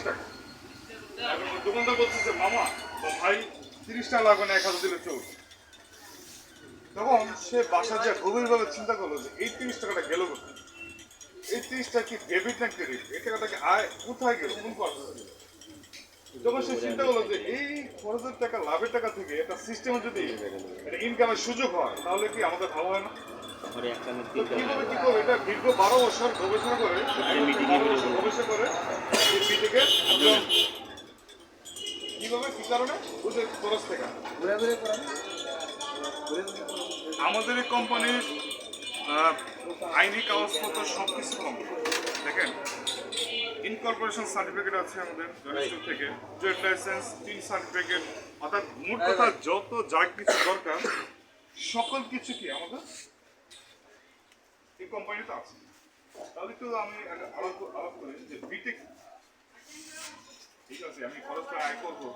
টাকা। এখন দোকানদার বলছে যে মামা বা ভাই 30 টাকা লাগবে না, 1000 দিলে চলবে। তখন সে বাসা যে গভীরভাবে চিন্তা করলো যে এই 30 টাকাটা গেল কোথায়, এই 30 টাকা কি ডেবিট না ক্রেডিট, এই টাকাটাকে আয় কোথায় গেল, কোন পার্সে। তখন সে চিন্তা করলো যে এই খরচের টাকা, লাভের টাকা থেকে একটা সিস্টেমে যদি একটা ইনকামের সুযোগ হয় তাহলে কি আমাদের ভালো হয় না? তো কিভাবে কি করবে, এটা দীর্ঘ 12 বছর গবেষণা করে, 12 বছর গবেষণা করে এই বিটিকে কিভাবে কি কারণে ওদের খরচ থেকে আমাদের এই কোম্পানির আইনি কাগজপত্র সব কিছু কম। দেখেন, ইনকর্পোরেশন সার্টিফিকেট আছে আমাদের জনস্টক থেকে, ট্রেড লাইসেন্স, টিন সার্টিফিকেট, অর্থাৎ মোট কথা যত যা কিছু দরকার সকল কিছু কি আমাদের এই কোম্পানিতে আছে। তাহলে একটু আমি আলাপ করি যে বিটেক, ঠিক আছে, আমি খরচটা আয় করবো,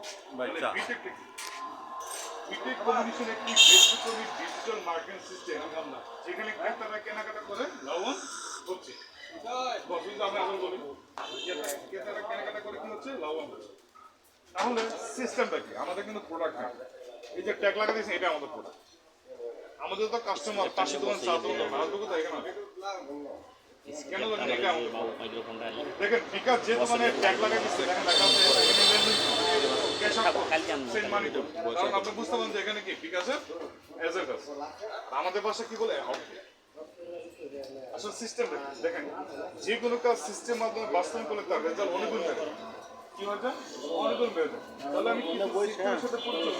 বিটেক বিটেক কমিউনিকেশন একটি বেসিক্যালি ডিজিটাল মার্কেটিং সিস্টেম যেখানে ক্রেতারা কেনাকাটা করে লাভবান হচ্ছে। আমি আবার বলি, ক্রেতারা কেনাকাটা করে কি হচ্ছে, লাভবান হচ্ছে। তাহলে সিস্টেমটা কি? আমাদের কিন্তু প্রোডাক্ট না, এই যে ট্যাগ লাগা দিয়েছে এটা আমাদের প্রোডাক্ট। আমাদের তো কাস্টমার পাশে দোকান, চা দোকান, মাছ দোকান তো এখানে কেন জানেন এটা আমাদের দেখেন বিকাশ যে দোকানে ট্যাগ লাগাই দিচ্ছে এখানে লেখা আছে কারণ আপনি বুঝতে পারেন যে এখানে কি বিকাশের এজেন্ট আছে। আমাদের পাশে কি বলে আসলে সিস্টেম দেখেন, যে কোনো কাজ সিস্টেম মাধ্যমে বাস্তবায়ন করলে তার রেজাল্ট অনেকগুণ বেড়ে যায়। কি হয় যায়? অনেকগুণ বেড়ে যায়। তাহলে আমি কি সিস্টেমের সাথে পরিচয়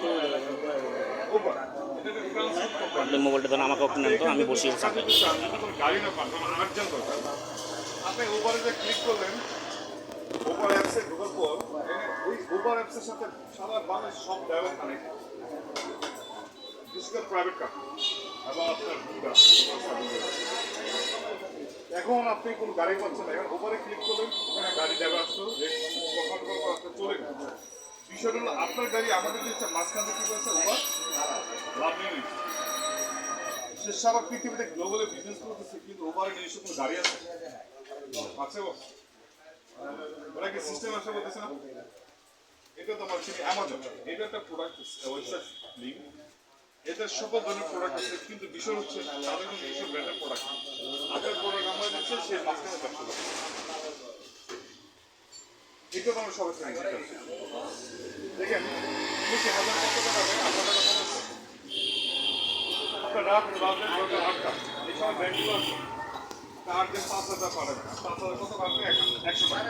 ওভার মোবাইলটা ধরুন আমাকে ওখানে নেন তো, আমি বসিয়ে গাড়ি না পান, আমার আর্জেন্ট দরকার। আপনি ওভারে যে ক্লিক করলেন, ওভার অ্যাপসে ঢোকার পর ওই ওভার অ্যাপসের সাথে সারা বাংলাদেশ সব ড্রাইভার কানেক্ট, বিশেষ করে প্রাইভেট কার এবং আপনার এখন আপনি কোনো গাড়ি পাচ্ছেন না, এখন ওভারে ক্লিক করলেন, ওখানে গাড়ি ড্রাইভার আসতো, আপনার চলে গেল। বিষয়টা হলো আপনার গাড়ি আমাদের দিচ্ছে, মাঝখান থেকে কী করেছে ওভার লাভ নিয়ে নিচ্ছে। সে সারা পৃথিবীতে গ্লোবালে বিজনেস করতেছে, কিন্তু ওভারে নিজস্ব কোনো গাড়ি আছে আছে ওরা কি সিস্টেম আসে বলতেছে না? এটা তো আমার অ্যামাজন, এটা একটা প্রোডাক্ট ওয়েবসাইট লিঙ্ক, এদের সকল ধরনের প্রোডাক্ট আছে, কিন্তু বিষয় হচ্ছে তাদের কিন্তু নিজস্ব ব্র্যান্ডের প্রোডাক্ট, আপনার প্রোডাক্ট আমরা দিচ্ছে সে মাঝখানে ব্যবসা করে। এটা তো আমরা সবাই চাই। দেখেন 20,000 কত টাকা হবে, আপনার টাকা 50, আপনার রাত রাতের দরকার 8টা, এই সময় ব্যাংকগুলো আছে তার যে 5,000 পাঠাবে, 5,000 কত পাঠাবে, 100 টাকা।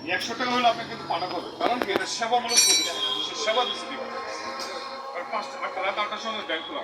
100 টাকা হলে আপনি কিন্তু পাঠাতে হবে, কারণ কি এটা সেবামূলক প্রতিষ্ঠান, সে সেবা দিচ্ছে। আর 5টা রাত 8টার সময় ব্যাংক খোলা।